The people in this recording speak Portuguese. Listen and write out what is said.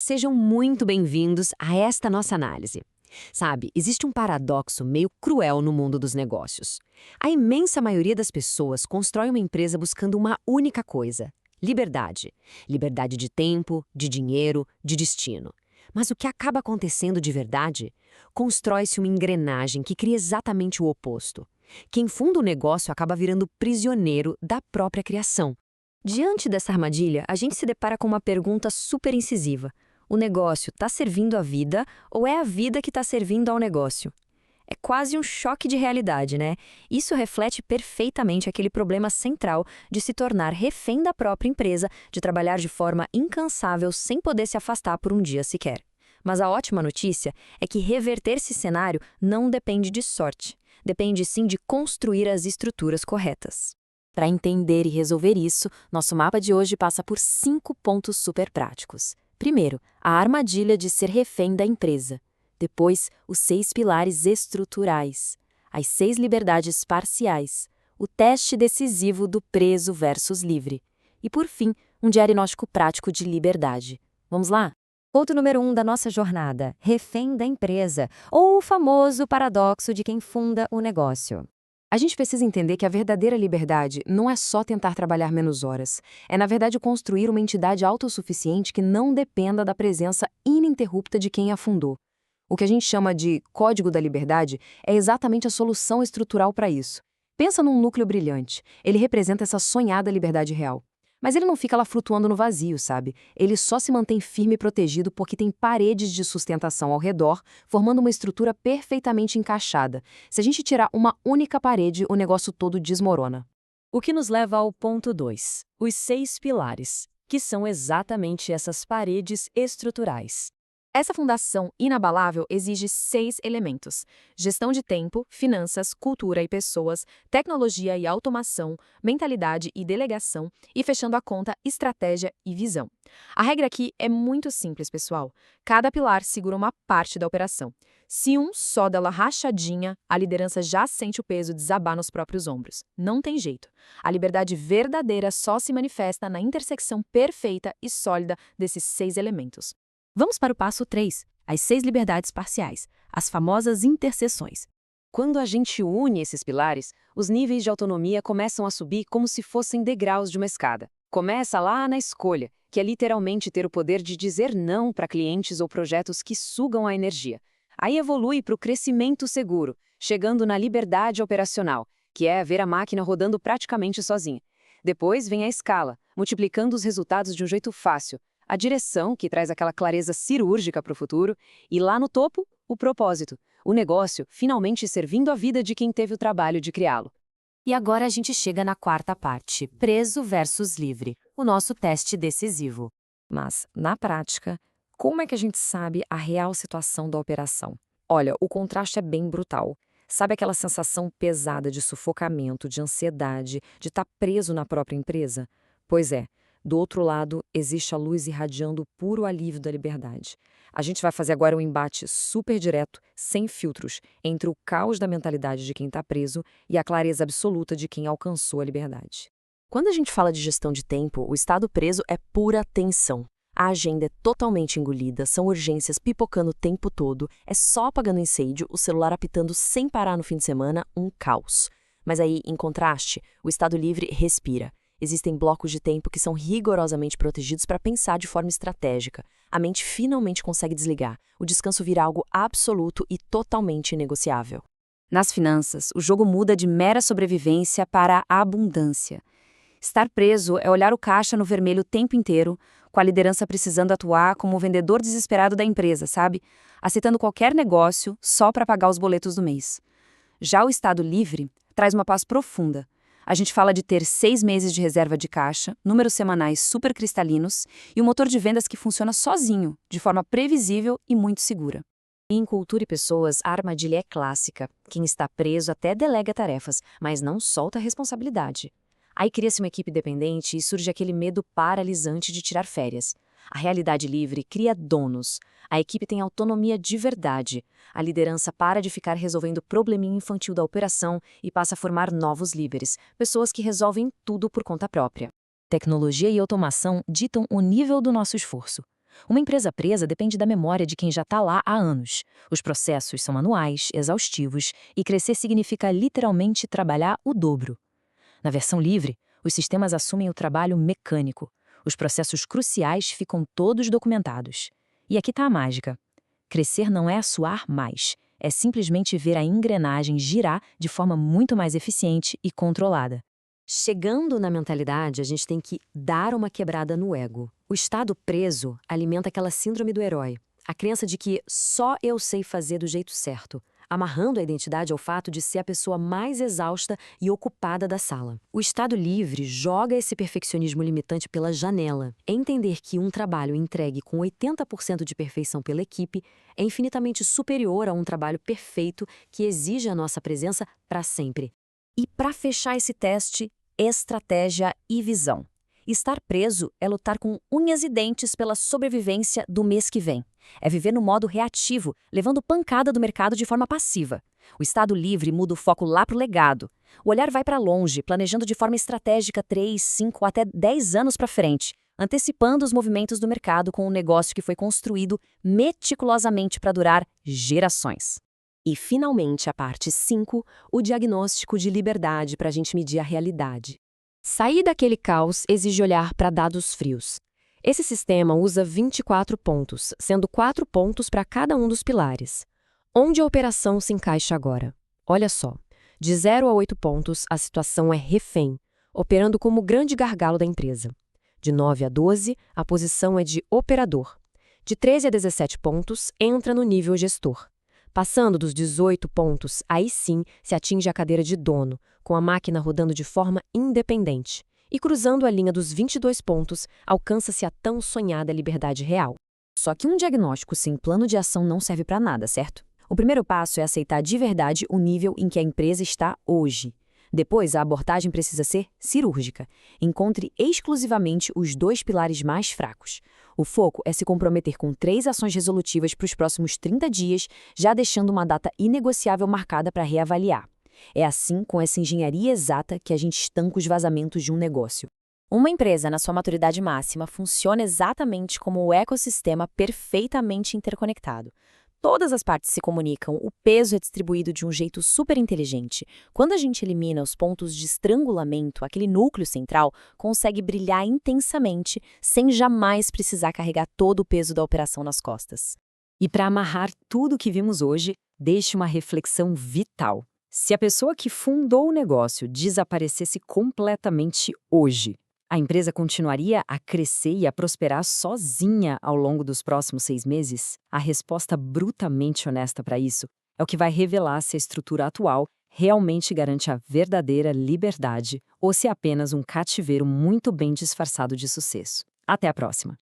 Sejam muito bem-vindos a esta nossa análise. Sabe, existe um paradoxo meio cruel no mundo dos negócios. A imensa maioria das pessoas constrói uma empresa buscando uma única coisa: liberdade. Liberdade de tempo, de dinheiro, de destino. Mas o que acaba acontecendo de verdade? Constrói-se uma engrenagem que cria exatamente o oposto. Quem funda o negócio acaba virando prisioneiro da própria criação. Diante dessa armadilha, a gente se depara com uma pergunta super incisiva. O negócio está servindo à vida ou é a vida que está servindo ao negócio? É quase um choque de realidade, né? Isso reflete perfeitamente aquele problema central de se tornar refém da própria empresa, de trabalhar de forma incansável sem poder se afastar por um dia sequer. Mas a ótima notícia é que reverter esse cenário não depende de sorte. Depende sim de construir as estruturas corretas. Para entender e resolver isso, nosso mapa de hoje passa por 5 pontos super práticos. Primeiro, a armadilha de ser refém da empresa. Depois, os 6 pilares estruturais. As 6 liberdades parciais. O teste decisivo do preso versus livre. E, por fim, um diagnóstico prático de liberdade. Vamos lá? Ponto número 1 da nossa jornada: refém da empresa, ou o famoso paradoxo de quem funda o negócio. A gente precisa entender que a verdadeira liberdade não é só tentar trabalhar menos horas. É, na verdade, construir uma entidade autossuficiente que não dependa da presença ininterrupta de quem a fundou. O que a gente chama de Código da Liberdade é exatamente a solução estrutural para isso. Pensa num núcleo brilhante. Ele representa essa sonhada liberdade real. Mas ele não fica lá flutuando no vazio, sabe? Ele só se mantém firme e protegido porque tem paredes de sustentação ao redor, formando uma estrutura perfeitamente encaixada. Se a gente tirar uma única parede, o negócio todo desmorona. O que nos leva ao ponto 2, os 6 pilares, que são exatamente essas paredes estruturais. Essa fundação inabalável exige 6 elementos: gestão de tempo, finanças, cultura e pessoas, tecnologia e automação, mentalidade e delegação, e fechando a conta, estratégia e visão. A regra aqui é muito simples, pessoal. Cada pilar segura uma parte da operação. Se um só dá uma rachadinha, a liderança já sente o peso desabar nos próprios ombros. Não tem jeito. A liberdade verdadeira só se manifesta na intersecção perfeita e sólida desses 6 elementos. Vamos para o passo 3, as 6 liberdades parciais, as famosas interseções. Quando a gente une esses pilares, os níveis de autonomia começam a subir como se fossem degraus de uma escada. Começa lá na escolha, que é literalmente ter o poder de dizer não para clientes ou projetos que sugam a energia. Aí evolui para o crescimento seguro, chegando na liberdade operacional, que é ver a máquina rodando praticamente sozinha. Depois vem a escala, multiplicando os resultados de um jeito fácil. A direção, que traz aquela clareza cirúrgica para o futuro, e lá no topo, o propósito, o negócio finalmente servindo a vida de quem teve o trabalho de criá-lo. E agora a gente chega na quarta parte, preso versus livre, o nosso teste decisivo. Mas, na prática, como é que a gente sabe a real situação da operação? Olha, o contraste é bem brutal. Sabe aquela sensação pesada de sufocamento, de ansiedade, de estar preso na própria empresa? Pois é. Do outro lado, existe a luz irradiando o puro alívio da liberdade. A gente vai fazer agora um embate super direto, sem filtros, entre o caos da mentalidade de quem está preso e a clareza absoluta de quem alcançou a liberdade. Quando a gente fala de gestão de tempo, o estado preso é pura tensão. A agenda é totalmente engolida, são urgências pipocando o tempo todo, é só apagando incêndio, o celular apitando sem parar no fim de semana, um caos. Mas aí, em contraste, o estado livre respira. Existem blocos de tempo que são rigorosamente protegidos para pensar de forma estratégica. A mente finalmente consegue desligar. O descanso vira algo absoluto e totalmente inegociável. Nas finanças, o jogo muda de mera sobrevivência para a abundância. Estar preso é olhar o caixa no vermelho o tempo inteiro, com a liderança precisando atuar como o vendedor desesperado da empresa, sabe? Aceitando qualquer negócio só para pagar os boletos do mês. Já o estado livre traz uma paz profunda. A gente fala de ter 6 meses de reserva de caixa, números semanais super cristalinos e um motor de vendas que funciona sozinho, de forma previsível e muito segura. E em cultura e pessoas, a armadilha é clássica. Quem está preso até delega tarefas, mas não solta a responsabilidade. Aí cria-se uma equipe dependente e surge aquele medo paralisante de tirar férias. A realidade livre cria donos. A equipe tem autonomia de verdade. A liderança para de ficar resolvendo o probleminha infantil da operação e passa a formar novos líderes, pessoas que resolvem tudo por conta própria. Tecnologia e automação ditam o nível do nosso esforço. Uma empresa presa depende da memória de quem já está lá há anos. Os processos são manuais, exaustivos, e crescer significa literalmente trabalhar o dobro. Na versão livre, os sistemas assumem o trabalho mecânico. Os processos cruciais ficam todos documentados. E aqui está a mágica. Crescer não é suar mais, é simplesmente ver a engrenagem girar de forma muito mais eficiente e controlada. Chegando na mentalidade, a gente tem que dar uma quebrada no ego. O estado preso alimenta aquela síndrome do herói, a crença de que só eu sei fazer do jeito certo, amarrando a identidade ao fato de ser a pessoa mais exausta e ocupada da sala. O estado livre joga esse perfeccionismo limitante pela janela. É entender que um trabalho entregue com 80% de perfeição pela equipe é infinitamente superior a um trabalho perfeito que exige a nossa presença para sempre. E para fechar esse teste, estratégia e visão. Estar preso é lutar com unhas e dentes pela sobrevivência do mês que vem. É viver no modo reativo, levando pancada do mercado de forma passiva. O estado livre muda o foco lá para o legado. O olhar vai para longe, planejando de forma estratégica 3, 5 até 10 anos para frente, antecipando os movimentos do mercado com um negócio que foi construído meticulosamente para durar gerações. E, finalmente, a parte 5, o diagnóstico de liberdade para a gente medir a realidade. Sair daquele caos exige olhar para dados frios. Esse sistema usa 24 pontos, sendo 4 pontos para cada um dos pilares. Onde a operação se encaixa agora? Olha só, de 0 a 8 pontos, a situação é refém, operando como grande gargalo da empresa. De 9 a 12, a posição é de operador. De 13 a 17 pontos, entra no nível gestor. Passando dos 18 pontos, aí sim se atinge a cadeira de dono, com a máquina rodando de forma independente. E cruzando a linha dos 22 pontos, alcança-se a tão sonhada liberdade real. Só que um diagnóstico sem plano de ação não serve para nada, certo? O primeiro passo é aceitar de verdade o nível em que a empresa está hoje. Depois, a abordagem precisa ser cirúrgica. Encontre exclusivamente os 2 pilares mais fracos. O foco é se comprometer com 3 ações resolutivas para os próximos 30 dias, já deixando uma data inegociável marcada para reavaliar. É assim, com essa engenharia exata, que a gente estanca os vazamentos de um negócio. Uma empresa, na sua maturidade máxima, funciona exatamente como o ecossistema perfeitamente interconectado. Todas as partes se comunicam, o peso é distribuído de um jeito super inteligente. Quando a gente elimina os pontos de estrangulamento, aquele núcleo central consegue brilhar intensamente, sem jamais precisar carregar todo o peso da operação nas costas. E para amarrar tudo o que vimos hoje, deixe uma reflexão vital. Se a pessoa que fundou o negócio desaparecesse completamente hoje, a empresa continuaria a crescer e a prosperar sozinha ao longo dos próximos 6 meses? A resposta brutamente honesta para isso é o que vai revelar se a estrutura atual realmente garante a verdadeira liberdade ou se é apenas um cativeiro muito bem disfarçado de sucesso. Até a próxima!